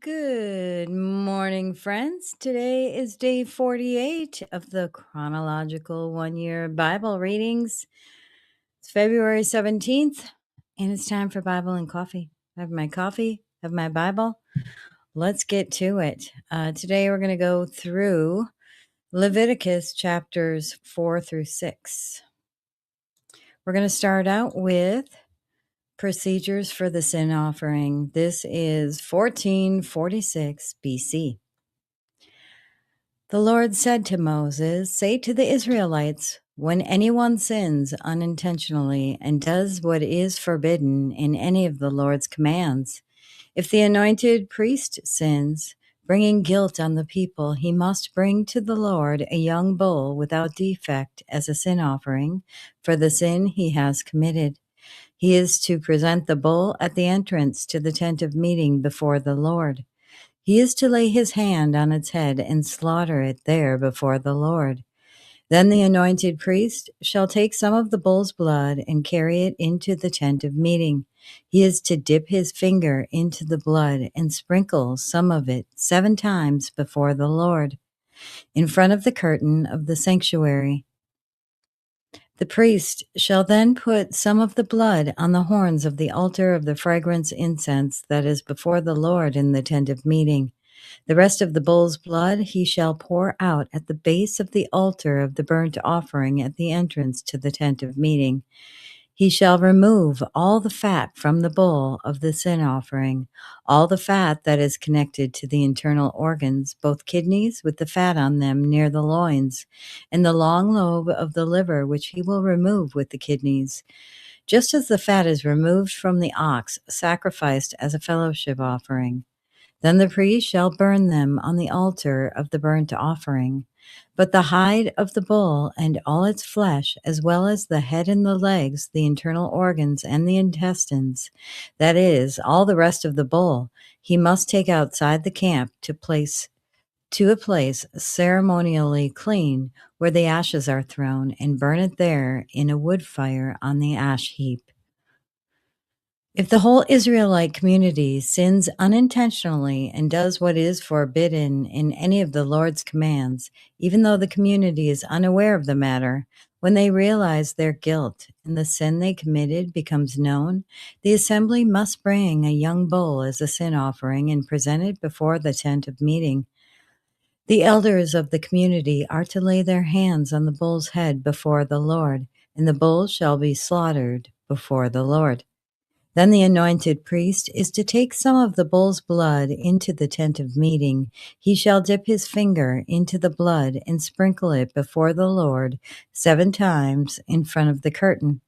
Good morning, friends. Today is day 48 of the Chronological 1 Year Bible readings. It's February 17th, and it's time for Bible and coffee. I have my coffee, have my Bible. Let's get to it. Today we're going to go through Leviticus chapters 4 through 6. We're going to start out with procedures for the sin offering. This is 1446 BC. The Lord said to Moses, "Say to the Israelites, when anyone sins unintentionally and does what is forbidden in any of the Lord's commands, if the anointed priest sins, bringing guilt on the people, he must bring to the Lord a young bull without defect as a sin offering for the sin he has committed. He is to present the bull at the entrance to the tent of meeting before the Lord. He is to lay his hand on its head and slaughter it there before the Lord. Then the anointed priest shall take some of the bull's blood and carry it into the tent of meeting. He is to dip his finger into the blood and sprinkle some of it 7 times before the Lord, in front of the curtain of the sanctuary. The priest shall then put some of the blood on the horns of the altar of the fragrance incense that is before the Lord in the tent of meeting. The rest of the bull's blood he shall pour out at the base of the altar of the burnt offering at the entrance to the tent of meeting. He shall remove all the fat from the bull of the sin offering, all the fat that is connected to the internal organs, both kidneys with the fat on them near the loins, and the long lobe of the liver, which he will remove with the kidneys, just as the fat is removed from the ox sacrificed as a fellowship offering. Then the priest shall burn them on the altar of the burnt offering. But the hide of the bull and all its flesh, as well as the head and the legs, the internal organs and the intestines, that is, all the rest of the bull, he must take outside the camp to a place ceremonially clean, where the ashes are thrown, and burn it there in a wood fire on the ash heap. If the whole Israelite community sins unintentionally and does what is forbidden in any of the Lord's commands, even though the community is unaware of the matter, when they realize their guilt and the sin they committed becomes known, the assembly must bring a young bull as a sin offering and present it before the tent of meeting. The elders of the community are to lay their hands on the bull's head before the Lord, and the bull shall be slaughtered before the Lord. Then the anointed priest is to take some of the bull's blood into the tent of meeting. He shall dip his finger into the blood and sprinkle it before the Lord 7 times in front of the curtain.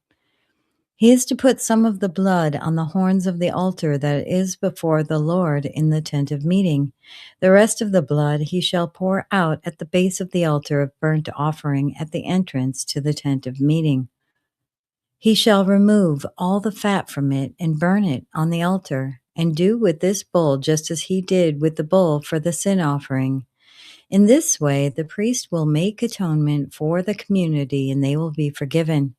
He is to put some of the blood on the horns of the altar that is before the Lord in the tent of meeting. The rest of the blood he shall pour out at the base of the altar of burnt offering at the entrance to the tent of meeting. He shall remove all the fat from it and burn it on the altar, and do with this bull just as he did with the bull for the sin offering. In this way, the priest will make atonement for the community, and they will be forgiven.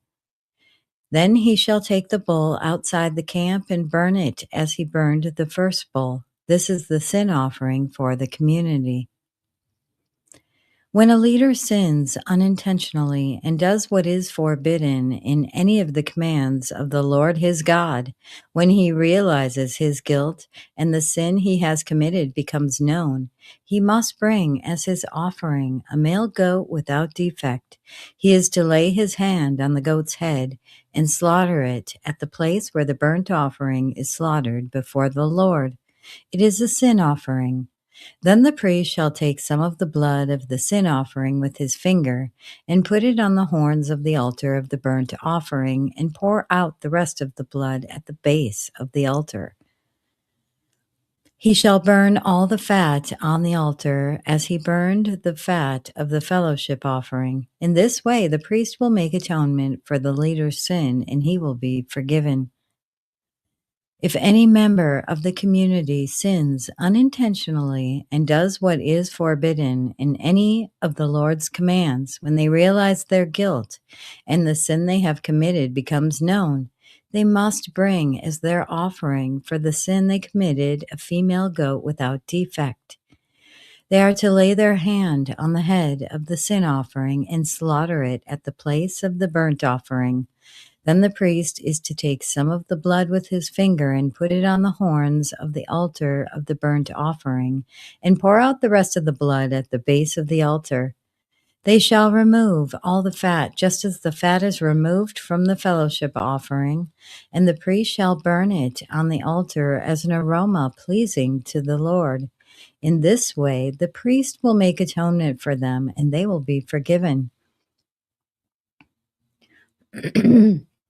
Then he shall take the bull outside the camp and burn it as he burned the first bull. This is the sin offering for the community. When a leader sins unintentionally and does what is forbidden in any of the commands of the Lord his God, when he realizes his guilt and the sin he has committed becomes known, he must bring as his offering a male goat without defect. He is to lay his hand on the goat's head and slaughter it at the place where the burnt offering is slaughtered before the Lord. It is a sin offering. Then the priest shall take some of the blood of the sin offering with his finger, and put it on the horns of the altar of the burnt offering, and pour out the rest of the blood at the base of the altar. He shall burn all the fat on the altar as he burned the fat of the fellowship offering. In this way the priest will make atonement for the leader's sin, and he will be forgiven. If any member of the community sins unintentionally and does what is forbidden in any of the Lord's commands, when they realize their guilt and the sin they have committed becomes known, they must bring as their offering for the sin they committed a female goat without defect. They are to lay their hand on the head of the sin offering and slaughter it at the place of the burnt offering. Then the priest is to take some of the blood with his finger and put it on the horns of the altar of the burnt offering, and pour out the rest of the blood at the base of the altar. They shall remove all the fat, just as the fat is removed from the fellowship offering, and the priest shall burn it on the altar as an aroma pleasing to the Lord. In this way, the priest will make atonement for them, and they will be forgiven.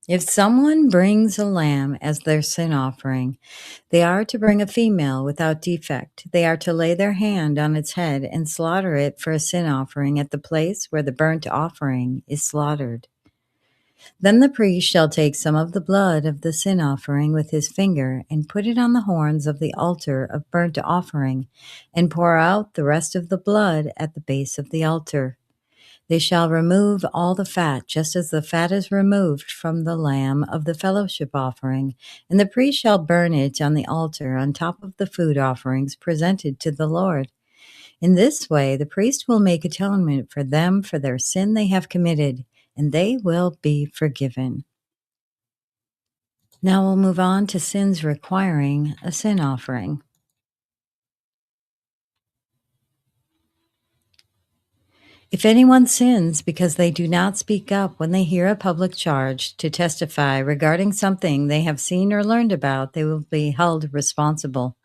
If someone brings a lamb as their sin offering, they are to bring a female without defect. They are to lay their hand on its head and slaughter it for a sin offering at the place where the burnt offering is slaughtered. Then the priest shall take some of the blood of the sin offering with his finger and put it on the horns of the altar of burnt offering, and pour out the rest of the blood at the base of the altar. They shall remove all the fat, just as the fat is removed from the lamb of the fellowship offering, and the priest shall burn it on the altar on top of the food offerings presented to the Lord. In this way, the priest will make atonement for them for their sin they have committed, and they will be forgiven. Now we'll move on to sins requiring a sin offering. If anyone sins because they do not speak up when they hear a public charge to testify regarding something they have seen or learned about, they will be held responsible.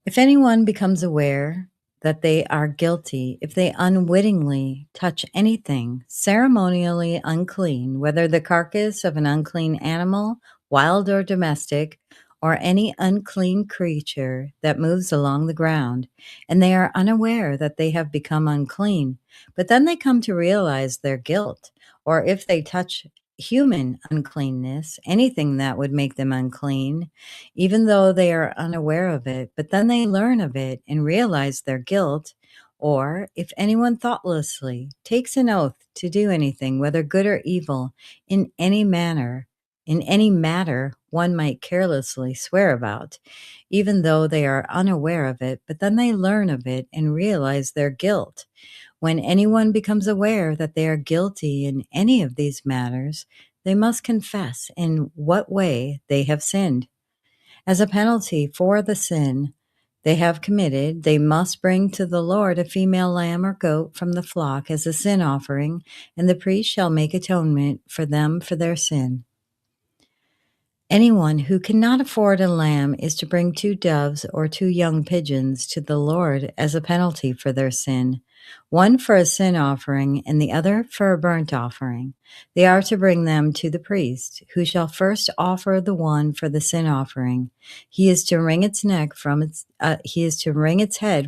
If anyone becomes aware that they are guilty, if they unwittingly touch anything ceremonially unclean, whether the carcass of an unclean animal, wild or domestic, or any unclean creature that moves along the ground, and they are unaware that they have become unclean, but then they come to realize their guilt, or if they touch human uncleanness, anything that would make them unclean, even though they are unaware of it, but then they learn of it and realize their guilt. Or if anyone thoughtlessly takes an oath to do anything, whether good or evil, in any matter one might carelessly swear about, even though they are unaware of it, but then they learn of it and realize their guilt. When anyone becomes aware that they are guilty in any of these matters, they must confess in what way they have sinned. As a penalty for the sin they have committed, they must bring to the Lord a female lamb or goat from the flock as a sin offering, and the priest shall make atonement for them for their sin. Anyone who cannot afford a lamb is to bring 2 doves or 2 young pigeons to the Lord as a penalty for their sin, one for a sin offering and the other for a burnt offering. They are to bring them to the priest, who shall first offer the one for the sin offering. He is to wring its head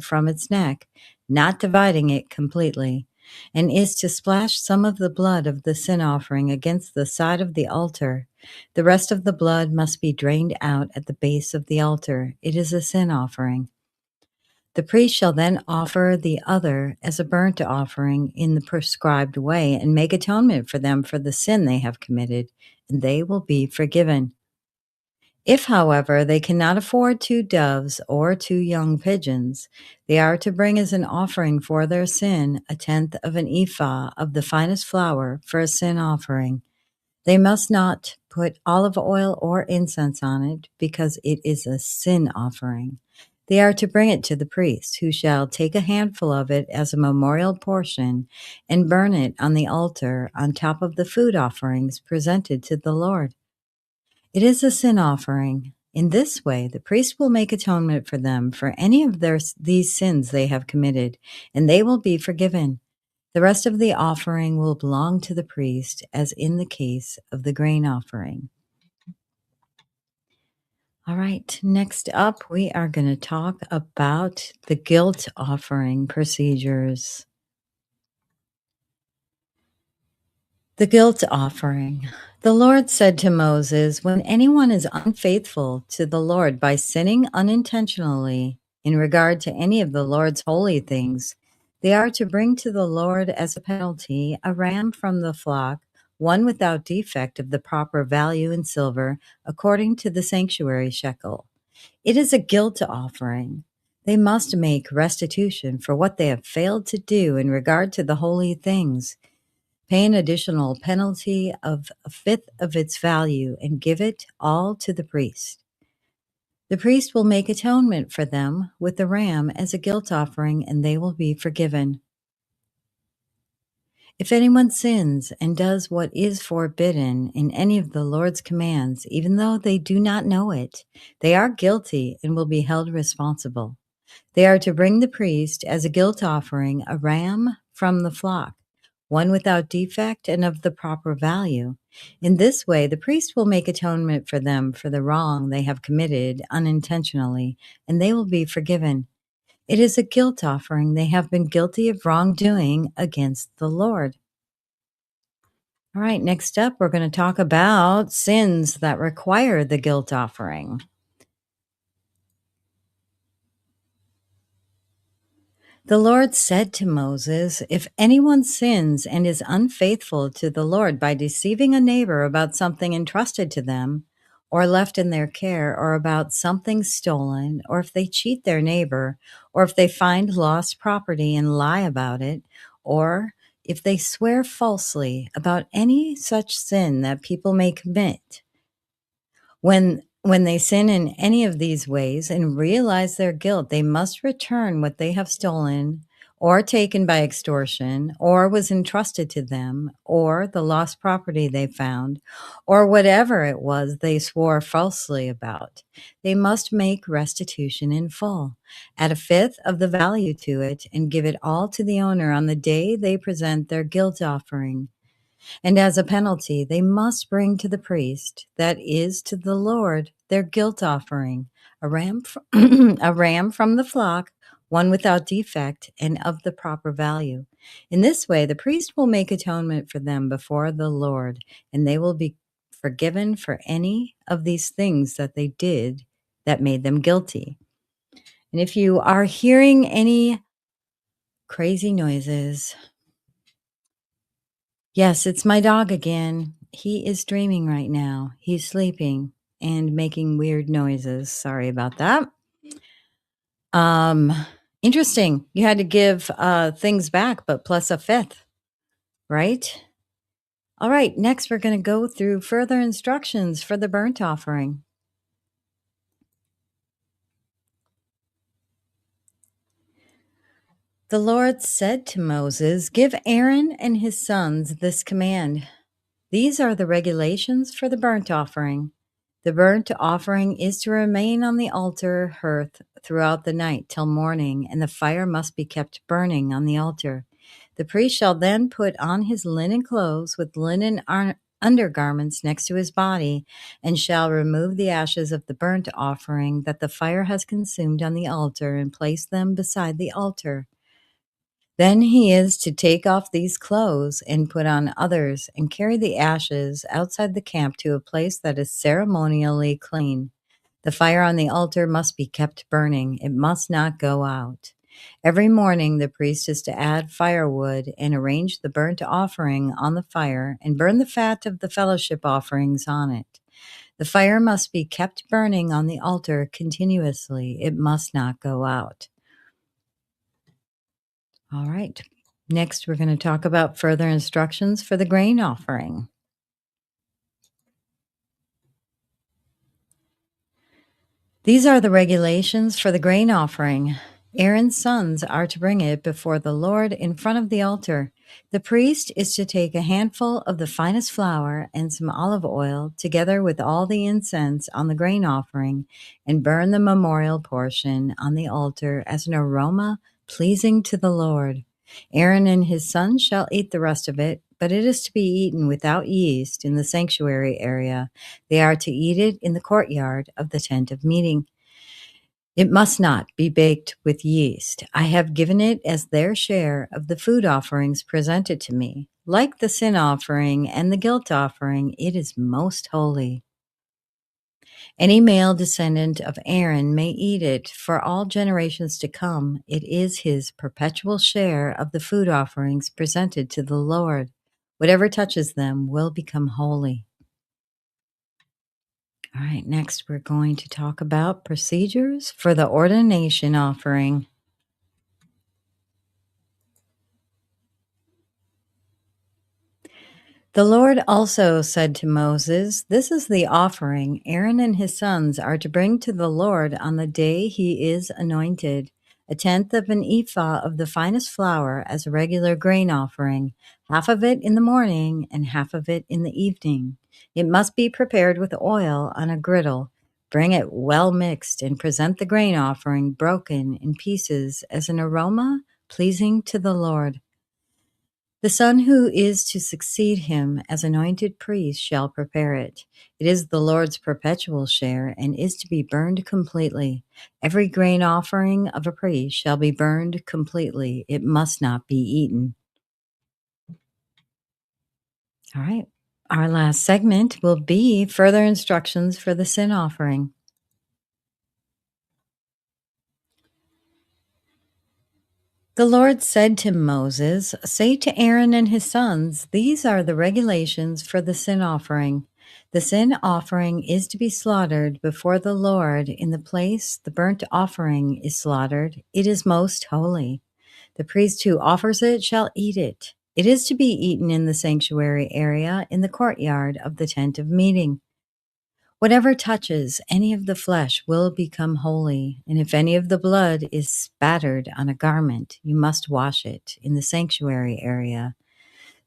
from its neck, not dividing it completely, and is to splash some of the blood of the sin offering against the side of the altar. The rest of the blood must be drained out at the base of the altar. It is a sin offering. The priest shall then offer the other as a burnt offering in the prescribed way and make atonement for them for the sin they have committed, and they will be forgiven. If, however, they cannot afford 2 doves or 2 young pigeons, they are to bring as an offering for their sin 1/10 of an ephah of the finest flour for a sin offering. They must not put olive oil or incense on it, because it is a sin offering. They are to bring it to the priest, who shall take a handful of it as a memorial portion and burn it on the altar on top of the food offerings presented to the Lord. It is a sin offering. In this way, the priest will make atonement for them for any of these sins they have committed, and they will be forgiven. The rest of the offering will belong to the priest, as in the case of the grain offering. All right, next up, we are going to talk about the guilt offering procedures. The guilt offering. The Lord said to Moses, "When anyone is unfaithful to the Lord by sinning unintentionally, In regard to any of the Lord's holy things, they are to bring to the Lord as a penalty a ram from the flock, one without defect of the proper value in silver, according to the sanctuary shekel. It is a guilt offering. They must make restitution for what they have failed to do in regard to the holy things. Pay an additional penalty of a fifth of its value and give it all to the priest. The priest will make atonement for them with the ram as a guilt offering, and they will be forgiven. If anyone sins and does what is forbidden in any of the Lord's commands, even though they do not know it, they are guilty and will be held responsible. They are to bring the priest as a guilt offering a ram from the flock, one without defect and of the proper value. In this way, the priest will make atonement for them for the wrong they have committed unintentionally, and they will be forgiven. It is a guilt offering. They have been guilty of wrongdoing against the Lord. All right, next up, we're going to talk about sins that require the guilt offering. The Lord said to Moses, "If anyone sins and is unfaithful to the Lord by deceiving a neighbor about something entrusted to them or left in their care, or about something stolen, or if they cheat their neighbor, or if they find lost property and lie about it, or if they swear falsely about any such sin that people may commit, when they sin in any of these ways and realize their guilt, they must return what they have stolen or taken by extortion, or was entrusted to them, or the lost property they found, or whatever it was they swore falsely about. They must make restitution in full, add a fifth of the value to it, and give it all to the owner on the day they present their guilt offering. And as a penalty, they must bring to the priest, that is to the Lord, their guilt offering, a ram, a ram from the flock, one without defect and of the proper value. In this way, the priest will make atonement for them before the Lord, and they will be forgiven for any of these things that they did that made them guilty. And if you are hearing any crazy noises, yes, it's my dog again. He is dreaming right now. He's sleeping and making weird noises. Sorry about that. Interesting. You had to give things back, but plus a fifth, right? All right, next we're going to go through further instructions for the burnt offering. The Lord said to Moses, "Give Aaron and his sons this command. These are the regulations for the burnt offering. The burnt offering is to remain on the altar hearth throughout the night till morning, and the fire must be kept burning on the altar. The priest shall then put on his linen clothes with linen undergarments next to his body, and shall remove the ashes of the burnt offering that the fire has consumed on the altar, and place them beside the altar. Then he is to take off these clothes and put on others, and carry the ashes outside the camp to a place that is ceremonially clean. The fire on the altar must be kept burning. It must not go out. Every morning the priest is to add firewood and arrange the burnt offering on the fire and burn the fat of the fellowship offerings on it. The fire must be kept burning on the altar continuously. It must not go out." All right. Next, we're going to talk about further instructions for the grain offering. These are the regulations for the grain offering. Aaron's sons are to bring it before the Lord in front of the altar. The priest is to take a handful of the finest flour and some olive oil, together with all the incense on the grain offering, and burn the memorial portion on the altar as an aroma pleasing to the Lord. Aaron and his sons shall eat the rest of it, but it is to be eaten without yeast in the sanctuary area. They are to eat it in the courtyard of the tent of meeting. It must not be baked with yeast. I have given it as their share of the food offerings presented to me. Like the sin offering and the guilt offering, it is most holy. Any male descendant of Aaron may eat it for all generations to come. It is his perpetual share of the food offerings presented to the Lord. Whatever touches them will become holy. All right, next we're going to talk about procedures for the ordination offering. The Lord also said to Moses, "This is the offering Aaron and his sons are to bring to the Lord on the day he is anointed, a tenth of an ephah of the finest flour as a regular grain offering, half of it in the morning and half of it in the evening. It must be prepared with oil on a griddle. Bring it well mixed and present the grain offering broken in pieces as an aroma pleasing to the Lord. The son who is to succeed him as anointed priest shall prepare it. It is the Lord's perpetual share and is to be burned completely. Every grain offering of a priest shall be burned completely. It must not be eaten." All right. Our last segment will be further instructions for the sin offering. The Lord said to Moses, "Say to Aaron and his sons, these are the regulations for the sin offering. The sin offering is to be slaughtered before the Lord in the place the burnt offering is slaughtered. It is most holy. The priest who offers it shall eat it. It is to be eaten in the sanctuary area in the courtyard of the tent of meeting. Whatever touches any of the flesh will become holy, and if any of the blood is spattered on a garment, you must wash it in the sanctuary area.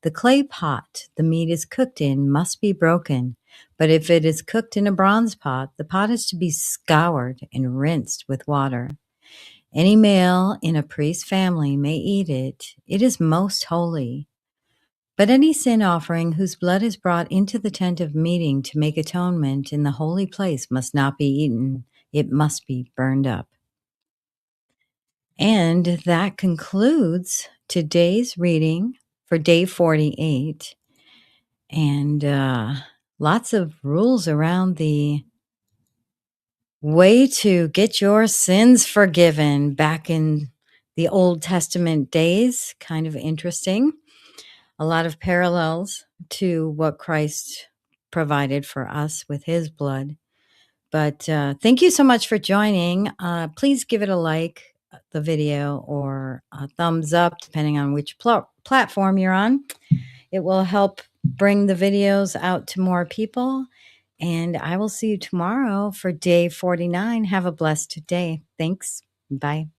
The clay pot the meat is cooked in must be broken, but if it is cooked in a bronze pot, the pot is to be scoured and rinsed with water. Any male in a priest's family may eat it. It is most holy. But any sin offering whose blood is brought into the tent of meeting to make atonement in the holy place must not be eaten. It must be burned up." And that concludes today's reading for day 48. And lots of rules around the way to get your sins forgiven back in the Old Testament days. Kind of interesting. A lot of parallels to what Christ provided for us with his blood. But thank you so much for joining. Please give it a like, the video, or a thumbs up, depending on which platform you're on. It will help bring the videos out to more people. And I will see you tomorrow for day 49. Have a blessed day. Thanks. Bye.